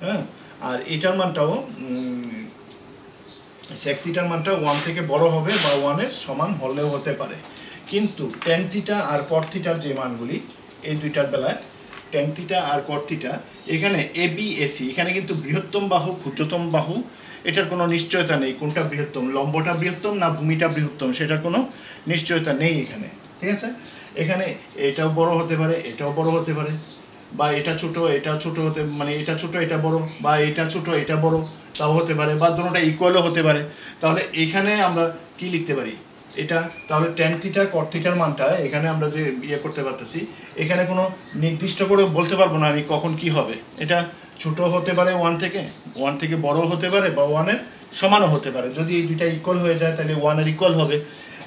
হ্যাঁ? আর এটার মানটাও সেক থিটার মানটা 1 থেকে বড় হবে বা 1-এর সমান হলেও হতে পারে। কিন্তু ট্যান থিটা আর কট থিটার যে মানগুলি, এই দুইটার বেলায় ট্যান থিটা আর কট থিটা, এখানে এবি এসি, এখানে কিন্তু বৃহত্তম বাহু ক্ষুদ্রতম বাহু, এটার কোনো নিশ্চয়তা নেই কোনটা বৃহত্তম, লম্বটা বৃহত্তম না ভূমিটা বৃহত্তম, সেটার কোনো নিশ্চয়তা নেই এখানে, ঠিক আছে? এখানে এটাও বড় হতে পারে, এটাও বড় হতে পারে, বা এটা ছোট এটা ছোট হতে, মানে এটা ছোট এটা বড়, বা এটা ছোট এটা বড় তাও হতে পারে, বা দুটোটা ইকুয়ালও হতে পারে। তাহলে এখানে আমরা কি লিখতে পারি এটা, তাহলে ট্যান থিটা কট থিটার মানটা এখানে আমরা যে ইয়ে করতে পারতেছি, এখানে কোনো নির্দিষ্ট করে বলতে পারবো না আমি কখন কি হবে। এটা ছোট হতে পারে 1 থেকে বড় হতে পারে, বা 1-এর সমানও হতে পারে। যদি এই দুইটা ইকুয়াল হয়ে যায় তাহলে 1-এর ইকুয়াল হবে,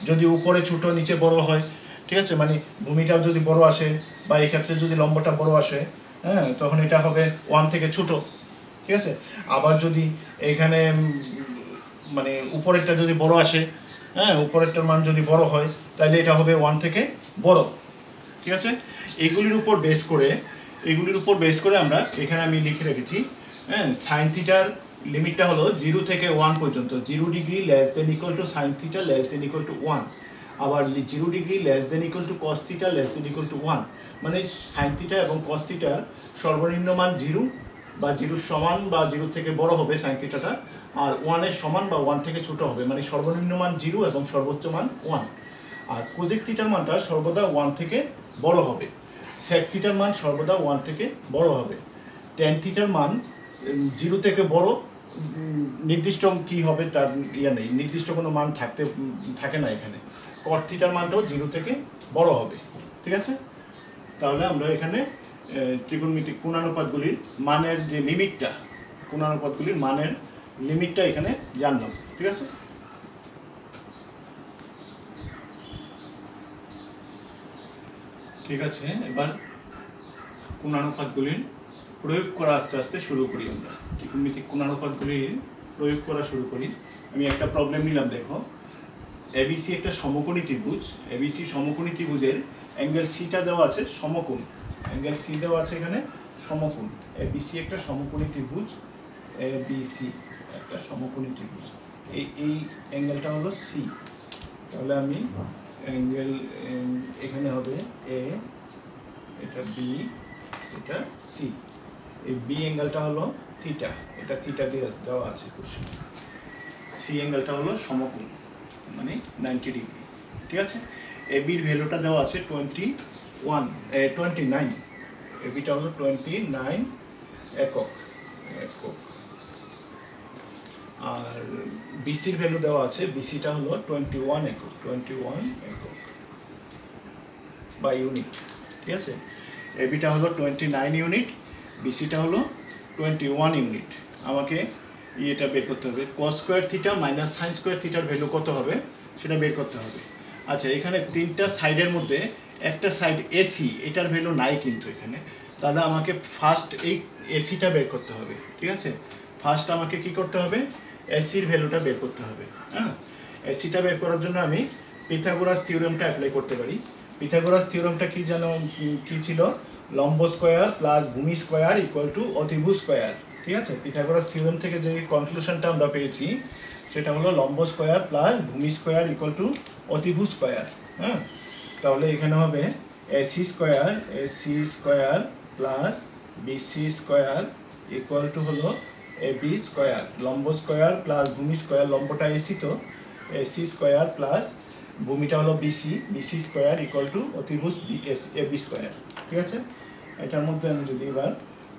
যদি উপরে ছোট নিচে বড় হয়, ঠিক আছে, মানে ভূমিটাও যদি বড় আসে বা এই ক্ষেত্রে যদি লম্বটা বড় আসে, হ্যাঁ, তখন এটা হবে 1 থেকে ছোট, ঠিক আছে? আবার যদি এখানে মানে উপরেরটা যদি বড় আসে, হ্যাঁ, উপরেরটার মান যদি বড় হয় তাহলে এটা হবে 1 থেকে বড়, ঠিক আছে? এগুলির উপর বেস করে আমরা এখানে আমি লিখে রেখেছি, হ্যাঁ, সাইন থিটার লিমিটটা হলো 0 থেকে 1 পর্যন্ত, 0 degree less than equal to sine theta less than equal to 1, আবার 0 degree less than equal to cos theta less than equal to 1, মানে সাইন থিটা এবং কস থিটার সর্বনিম্ন মান 0 বা 0 সমান বা 0 থেকে বড় হবে সাইন থিটাটা, আর 1-এর সমান বা 1 থেকে ছোট হবে, মানে সর্বনিম্ন মান 0 এবং সর্বোচ্চ মান 1। আর কোজেক থিটার মানটা সর্বদা 1 থেকে বড় হবে, সেক থিটার মান সর্বদা 1 থেকে বড় হবে, ট্যান থিটার মান 0 থেকে বড়, নির্দিষ্ট কি হবে তার ইয়ে নেই, নির্দিষ্ট কোনো মান থাকে না এখানে। কট থিটার মানটাও 0 থেকে বড় হবে, ঠিক আছে? তাহলে আমরা এখানে ত্রিকোণমিতিক কোণানুপাতগুলির মানের যে লিমিটটা, কোণানুপাতগুলির মানের লিমিটটা এখানে জানলাম, ঠিক আছে? ঠিক আছে, এবার কোণানুপাতগুলির প্রয়োগ করা আস্তে আস্তে শুরু করি। আমরা ত্রিকোণমিতিক কোণানুপাতগুলির প্রয়োগ করা শুরু করি। আমি একটা প্রবলেম নিলাম, দেখো, এবিসি একটা সমকোণী ত্রিভুজ, এবিসি সমকোণী ত্রিভুজের অ্যাঙ্গেল সিটা দেওয়া আছে সমকোণ, অ্যাঙ্গেল সি দেওয়া আছে এখানে সমকোণ, এবিসি একটা সমকোণী ত্রিভুজ, এবিসি একটা সমকোণী ত্রিভুজ, এই অ্যাঙ্গেলটা হলো সি। তাহলে আমি অ্যাঙ্গেল এখানে হবে এ, এটা বি, এটা সি, এই বি অ্যাঙ্গেলটা হলো থিটা, এটা থিটা দিয়ে দেওয়া আছে কোশ্চেন। সি অ্যাঙ্গেলটা হলো সমকোণ, মানে 90 ডিগ্রি, ঠিক আছে? এবির ভ্যালুটা দেওয়া আছে 29, এবিটা হলো 29 একক, আর বিসির ভ্যালু দেওয়া আছে, বিসিটা হলো 21 একক বা ইউনিট, ঠিক আছে? এবিটা হলো 29 ইউনিট, বিসিটা হলো 21 ইউনিট। আমাকে এটা বের করতে হবে, cos square theta minus sine square থিটার ভ্যালু কত হবে সেটা বের করতে হবে। আচ্ছা, এখানে তিনটা সাইডের মধ্যে একটা সাইড এসি, এটার ভ্যালু নাই কিন্তু এখানে, তাহলে আমাকে ফার্স্ট এই এসিটা বের করতে হবে। ঠিক আছে, ফার্স্ট আমাকে কি করতে হবে, এসির ভ্যালুটা বের করতে হবে। হ্যাঁ, এসিটা বের করার জন্য আমি পিথাগোরাস থিওরেমটা অ্যাপ্লাই করতে পারি। পিথাগোরাস থিওরেমটা কি যেন কি ছিল, লম্ব স্কোয়ার প্লাস ভূমি স্কোয়ার ইকুয়াল টু অতিভুজ স্কোয়ার। ঠিক আছে, পিথাগোরাস থিওরেম থেকে যে কনক্লুশনটা আমরা পেয়েছি সেটা হলো লম্ব স্কোয়ার প্লাস ভূমি স্কোয়ার ইকুয়াল টু অতিভুজ স্কোয়ার। হ্যাঁ, তাহলে এখানে হবে AC square plus BC square equal to হলো এবি স্কোয়ার। লম্ব স্কোয়ার প্লাস ভূমি স্কোয়ার, লম্বটা এসি, তো এসি স্কোয়ার প্লাস ভূমিটা হলো বিসি স্কোয়ার ইকুয়াল টু অতিভুজ এবি স্কোয়ার। ঠিক আছে, এটার মধ্যে আমি যদি এবার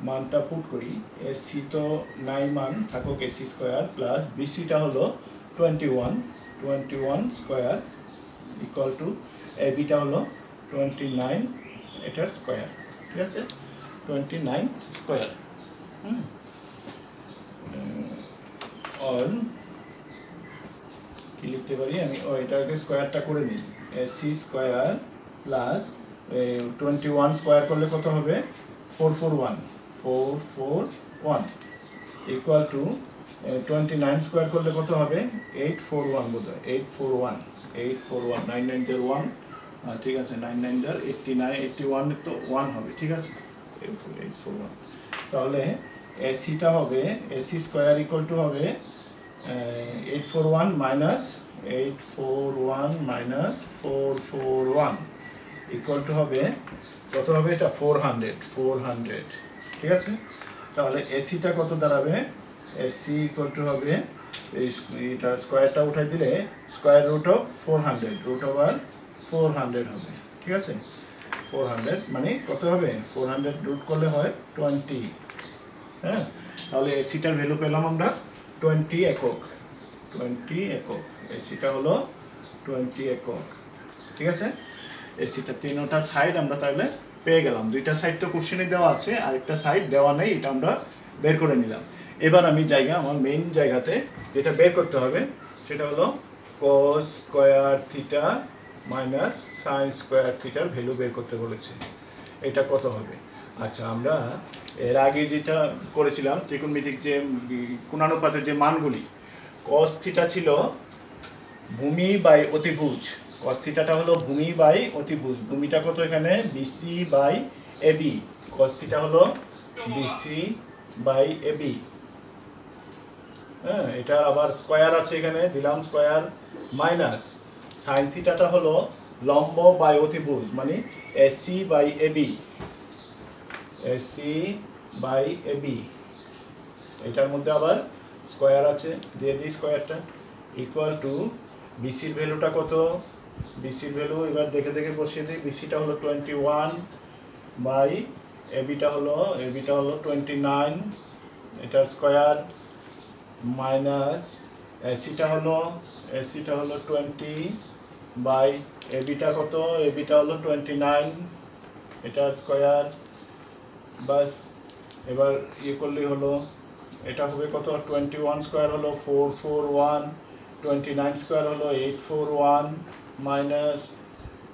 মানটা পুট করি, এসি তো নাই, মান থাকুক এসি স্কোয়ার প্লাস বিসিটা হলো 21 স্কোয়ার ইকুয়াল টু এবিটা হলো 29 এটার স্কোয়ার। ঠিক আছে, 29 স্কোয়ার। অল কি লিখতে পারি আমি, এটাকে স্কোয়ারটা করে নিই, এসি স্কোয়ার প্লাস 21 স্কোয়ার করলে কত হবে, 441 ইকুয়াল টু 29 স্কোয়ার করলে কত হবে, 841 বোধ হয়, 841 9 9 0 1। ঠিক আছে, 9 9 0 89 81 তো 1 হবে। ঠিক আছে, 841। তাহলে এসিটা হবে, এসি স্কোয়ার ইকুয়াল টু হবে 841 মাইনাস 441 ইকুয়াল টু হবে কত হবে, এটা 400। ঠিক আছে, তাহলে এসিটা কত দাঁড়াবে, এসি ইকুয়াল টু হবে, এটা স্কোয়ারটা উঠাই দিলে square root of 400, root over 400 হবে। ঠিক আছে, 400 মানে কত হবে, 400 রুট করলে হয় 20। হ্যাঁ, তাহলে এসিটার ভ্যালু পেলাম আমরা 20 একক। এসিটা হলো 20 একক। ঠিক আছে, এসিটা তিনটা সাইড আমরা তাহলে পেয়ে গেলাম। দুইটা সাইড তো কোশ্চেনে দেওয়া আছে, আরেকটা সাইড দেওয়া নেই, এটা আমরা বের করে নিলাম। এবার আমি আমার মেইন জায়গাতে যেটা বের করতে হবে সেটা হলো cos square theta minus sine square থিটার ভ্যালু বের করতে বলেছে। এটা কত হবে? আচ্ছা, আমরা এর আগে যেটা করেছিলাম ত্রিকোণমিতিক যে কোণানুপাতের যে মানগুলি, কস থিটা ছিল ভূমি বাই অতিভুজ, কস থিটাটা হলো ভূমি বাই অতিভুজ, ভূমিটা কত এখানে BC by AB, cos theta হলো বিসি বাই এবি। হ্যাঁ, এটা আবার স্কোয়ার আছে, এখানে দিলাম স্কোয়ার, মাইনাস সাইন থিটাটা হলো লম্ব বাই অতিভুজ মানে এসি বাই এবি, এটার মধ্যে আবার স্কোয়ার আছে, দিয়ে দিই স্কোয়ারটা, ইকুয়াল টু বিসির ভ্যালুটা কত, বিসির ভ্যালু এবার দেখে দেখে বসিয়ে দিই, বিসিটা হলো 21 বাই এবিটা হলো 29 এটার স্কোয়ার, মাইনাস এসিটা হলো 20 বাই এবিটা কত, এবিটা হলো 29 এটার স্কোয়ার। বাস, এবার করলেই হলো, এটা হবে কত, 21 স্কোয়ার হলো 441, 29 স্কোয়ার হলো 841, মাইনাস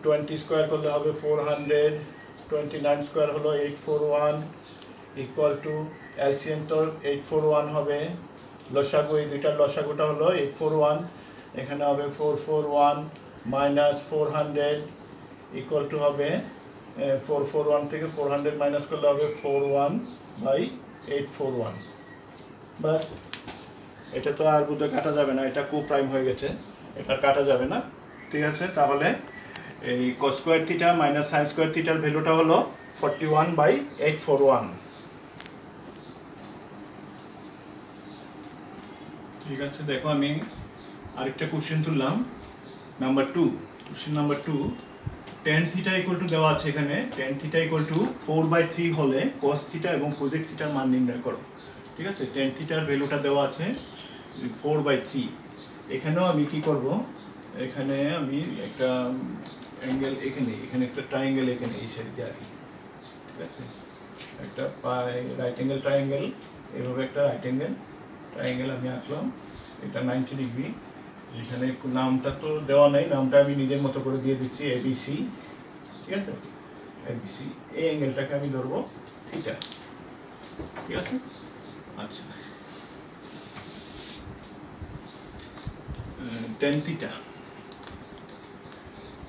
20 স্কোয়ার করলে হবে 400, 29 স্কোয়ার হলো 841 ইকুয়াল টু এলসিএম তো 841 হবে, লসাগু এই দুইটার লসাগুটা হলো 841, এখানে হবে 441 মাইনাস 400 ইকুয়াল টু হবে 441 থেকে 400 মাইনাস করলে হবে 41 বাই 841। বাস, এটা তো আর বুধে কাটা যাবে না, এটা কো প্রাইম হয়ে গেছে, এটা কাটা যাবে না। ঠিক আছে, তাহলে এই cos square theta minus sine square থিটার ভ্যালুটা হলো 41 বাই 841। ঠিক আছে, দেখো আমি আরেকটা কোশ্চেন তুললাম, number 2, question number 2, tan theta equal two দেওয়া আছে এখানে, tan থিটা ইকুয়াল টু 4/3 হলে cos থিটা এবং কোজেক থিটার মান নির্ণয় করো। ঠিক আছে, tan থিটার ভ্যালুটা দেওয়া আছে 4/3। এখানেও আমি কি করব, এখানে আমি একটা অ্যাঙ্গেল এখানে একটা ট্রায়াঙ্গেল এখানে এই সাইড দিয়ে আঁকি। ঠিক আছে, একটা রাইট অ্যাঙ্গেল ট্রায়াঙ্গেল, এভাবে একটা রাইট অ্যাঙ্গেল ট্রায়াঙ্গেল আমি আঁকলাম, এটা 90 ডিগ্রি। এখানে নামটা তো দেওয়া নাই, নামটা আমি নিজের মতো করে দিয়ে দিচ্ছি এবিসি, ঠিক আছে? এবিসি, এই অ্যাঙ্গেলটাকে আমি ধরবো থিটা, ঠিক আছে? আচ্ছা, টেন থিটা,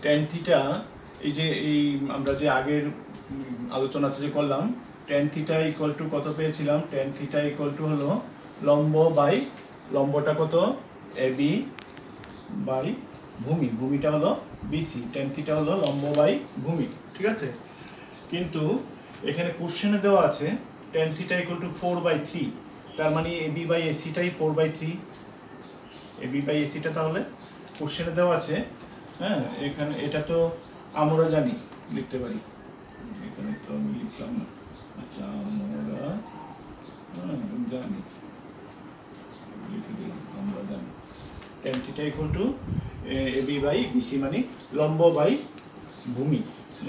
টেন থিটা, এই আমরা যে আগের আলোচনাতে যে করলাম, টেন থিটা ইকুয়াল টু কত পেয়েছিলাম? টেন থিটা ইকুয়াল টু হলো লম্ব বাই, লম্বটা কত? এবি বাই ভূমি, ভূমিটা হলো বিসি, টেন থিটা হলো লম্ব বাই ভূমি, ঠিক আছে? কিন্তু এখানে কোশ্চেনে দেওয়া আছে টেন থিটা ইকুয়াল টু 4/3, তার মানে এবি বাই এসিটাই 4/3, এবি বাই এসিটা তাহলে কোশ্চেনে দেওয়া আছে। হ্যাঁ, এখানে এটা তো আমরা জানি, লিখতে পারি, এখানে তো আমি লিখলাম না। আচ্ছা, আমরা জানি, লিখে দিলাম, আমরা জানি tan theta equal to AB by BC, মানে লম্ব বাই ভূমি,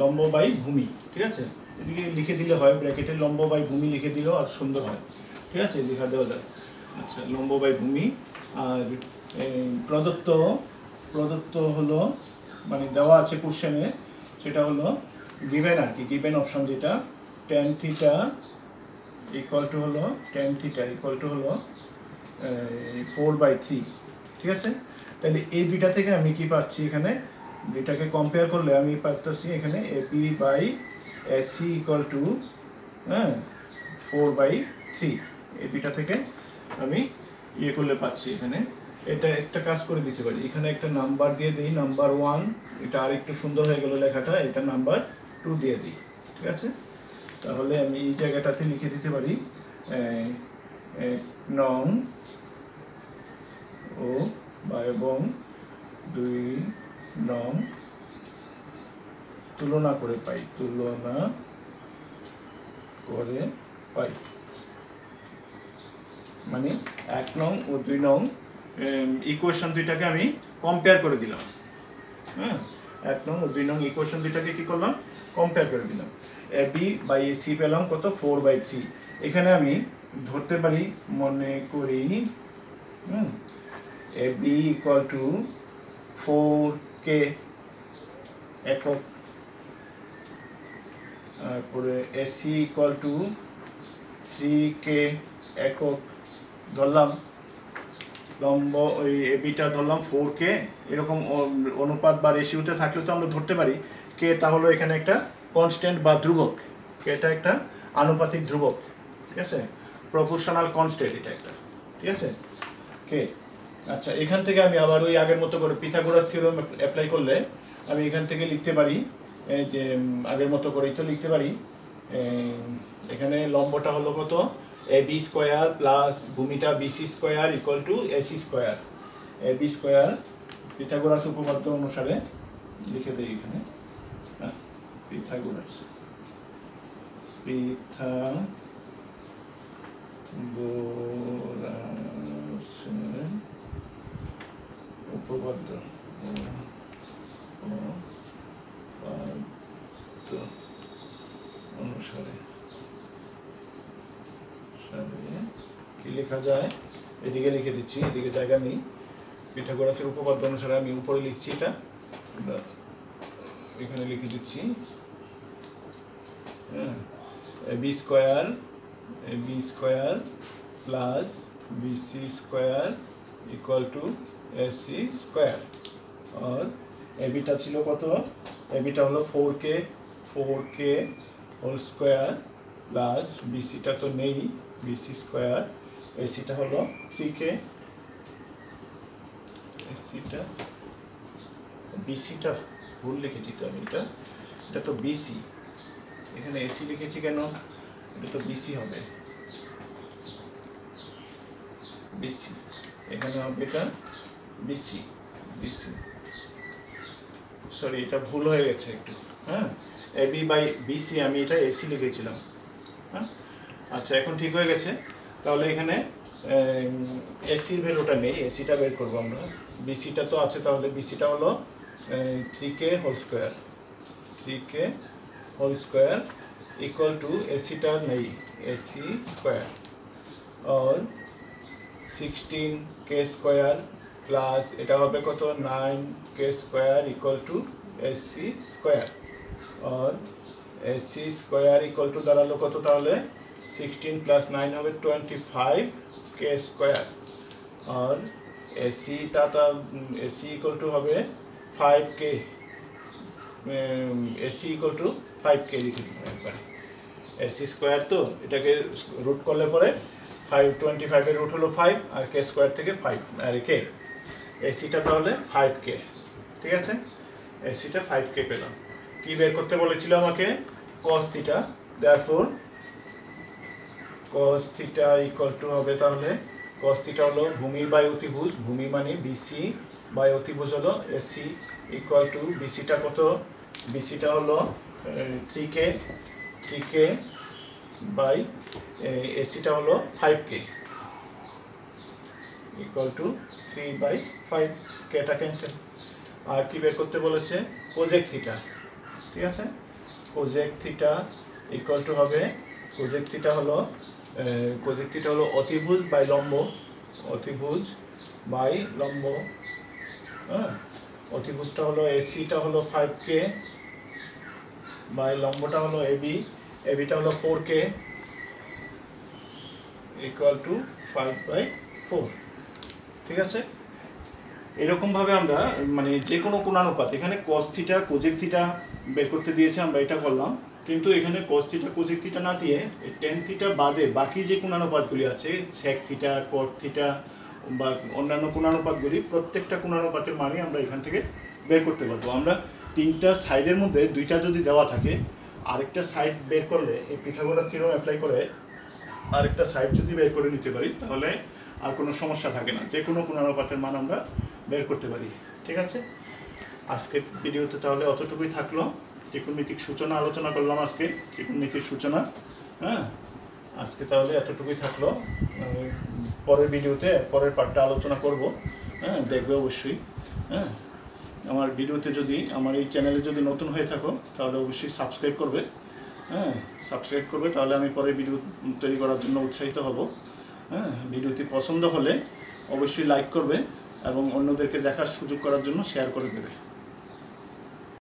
লম্ব বাই ভূমি, ঠিক আছে? এদিকে লিখে দিলে হয়, ব্র্যাকেটে লম্ব বাই ভূমি লিখে দিলেও আর সুন্দর হয়, ঠিক আছে? লেখা দেওয়া যায়। আচ্ছা, লম্ব বাই ভূমি। আর প্রদত্ত হলো, মানে দেওয়া আছে কোশ্চেনে, সেটা হলো গিভেন আর কি, গিভেন অপশন যেটা, টেন থিটা ইকুয়াল টু হলো 4/3, ঠিক আছে? তাহলে এই দুইটা থেকে আমি কি পাচ্ছি? এখানে দুইটাকে কম্পেয়ার করলে আমি পাচ্ছি এখানে AB by AC equal to 4/3, এই দুইটা থেকে আমি ইয়ে করলে পাচ্ছি। এখানে এটা একটা কাজ করে দিতে পারি, এখানে একটা নাম্বার দিয়ে দিই, নাম্বার 1, এটা আর একটু সুন্দর হয়ে গেল লেখাটা, এটা নাম্বার 2 দিয়ে দিই, ঠিক আছে? তাহলে আমি এই জায়গাটাতে লিখে দিতে পারি 1 নং ও এবং 2 নং তুলনা করে পাই, মানে 1 নং ও 2 নং ইকুয়েশন দুইটাকে আমি কম্পেয়ার করে দিলাম। হ্যাঁ, 1 নং ও 2 নং ইকুয়েশন দুইটাকে কি করলাম? কম্পেয়ার করে দিলাম। এবি বাই এসি পেলাম কত? 4/3। এখানে আমি ধরতে পারি, মনে করি এবি ইকুয়াল টু 4K একক, তারপরে এসি ইকুয়াল টু 3K একক ধরলাম, লম্ব ওই এবিটা ধরলাম 4K, এরকম অনুপাত বা রেশিওতে থাকলে তো আমরা ধরতে পারি কে, তাহলে এখানে একটা কনস্ট্যান্ট বা ধ্রুবক, এটা একটা আনুপাতিক ধ্রুবক, ঠিক আছে? প্রপোর্শনাল কনস্ট্যান্ট এটা একটা, ঠিক আছে? কে। আচ্ছা, এখান থেকে আমি আবার ওই আগের মতো করে পিথাগোরাস থিওরেম অ্যাপ্লাই করলে আমি এখান থেকে লিখতে পারি, যে আগের মতো করেই তো লিখতে পারি, এখানে লম্বটা হলো কত? এবি স্কোয়ার প্লাস ভূমিটা BC square equal to AC square, AB square Pythagoras উপপাদ্য অনুসারে লিখে দেই এখানে, পিথাগোরাসের উপপাদ্য অনুসারে কি লেখা যায়? এদিকে লিখে দিচ্ছি, এদিকে জায়গা নেই। পিথাগোরাসের উপপাদ্য অনুসারে আমি উপরে লিখছি, এটা এখানে লিখে দিচ্ছি, AB square plus BC square equal to AC square. আর এবিটা ছিল কত? এবিটা হলো 4K হোল স্কোয়ার প্লাস বিসিটা তো নেই, বিসি স্কোয়ার, এসিটা হলো 3K, বিসিটা ভুল লিখেছি তো আমি, এটা তো বিসি, এখানে এসি লিখেছি কেন? এটা তো বিসি হবে, বিসি, এখানে হবে এটা বিসি, সরি এটা ভুল হয়ে গেছে একটু। হ্যাঁ, এবি বাই বিসি আমি এটা এসি লিখেছিলাম। হ্যাঁ, আচ্ছা, এখন ঠিক হয়ে গেছে। তাহলে এখানে এসির ভ্যালুটা নেই, এসিটা বের করবো আমরা, বিসিটা তো আছে, তাহলে বিসিটা হলো 3K whole square equal to एसीटा नहीं एसी स्क्वायर और 16k² प्लस এটা হবে কত 9k² equal to AC square और एसी स्क्वायर इक्वल टू দাঁড়ালো কত তাহলে 16 प्लस 9 হবে 25k² और एसी टा एसी इक्वल टू হবে 5k AC equal to 5k লিখে দিলাম একবার एसी स्क्वायर तो এটাকে রুট করলে পরে 525 এর রুট হলো 5 আর k স্কয়ার থেকে 5 আর k এসিটা তাহলে 5k ঠিক আছে এসিটা 5k পেলাম কি বের করতে বলেছিল আমাকে cos theta therefore cos theta equal two হবে তাহলে cos থিটা হলো ভূমি বাই অতিভুজ ভূমি মানে বিসি বাই অতিভুজ হলো এসি ইকুয়াল টু বিসিটা কত বিসিটা হলো 3k বাই এসিটা হলো 5k ইকুয়াল টু 3/5 কেটা ক্যান্সেল আর কি বের করতে বলেছে কোজেক থিটা ঠিক আছে কোজেক থিটা ইকুয়াল টু হবে কোজেক থিটা হলো অতিভুজ বাই লম্ব অতিভুজ বাই লম্ব হ্যাঁ অতিভুজটা হলো এসিটা হলো 5k বাই লম্বটা হলো এবি এবিটা হলো 4k ইকুয়াল টু 5/4 ঠিক আছে এরকম ভাবে আমরা মানে যে কোনো কোণানুপাত এখানে cos থিটা কোজেক থিটা বের করতে দিয়েছে আমরা এটা করলাম কিন্তু এখানে cos থিটা কোজেক থিটা না দিয়ে tan থিটা বাদে বাকি যে কোণানুপাতগুলি আছে sec থিটা cot থিটা বা অন্যান্য কোণানুপাতগুলি প্রত্যেকটা কোণানুপাতের মানে আমরা এখান থেকে বের করতে পারবো আমরা তিনটা সাইডের মধ্যে দুইটা যদি দেওয়া থাকে আরেকটা সাইড বের করলে এই পিথাগোরাস থিওরেম অ্যাপ্লাই করে আরেকটা সাইড যদি বের করে নিতে পারি তাহলে আর কোনো সমস্যা থাকে না যে কোনো কোণানুপাতের মান আমরা বের করতে পারি ঠিক আছে আজকের ভিডিওতে তাহলে অতটুকুই থাকলো ত্রিকোণমিতিক সূচনা আলোচনা করলাম আজকে ত্রিকোণমিতির সূচনা হ্যাঁ আজকে তাহলে এতটুকুই থাকলো পরের ভিডিওতে পরের পার্টটা আলোচনা করব হ্যাঁ দেখবে অবশ্যই হ্যাঁ আমার ভিডিওতে যদি আমার এই চ্যানেলে যদি নতুন হয়ে থাকো তাহলে অবশ্যই সাবস্ক্রাইব করবে হ্যাঁ সাবস্ক্রাইব করবে তাহলে আমি পরের ভিডিও তৈরি করার জন্য উৎসাহিত হব হ্যাঁ ভিডিওটি পছন্দ হলে অবশ্যই লাইক করবে এবং অন্যদেরকে দেখার সুযোগ করার জন্য শেয়ার করে দেবে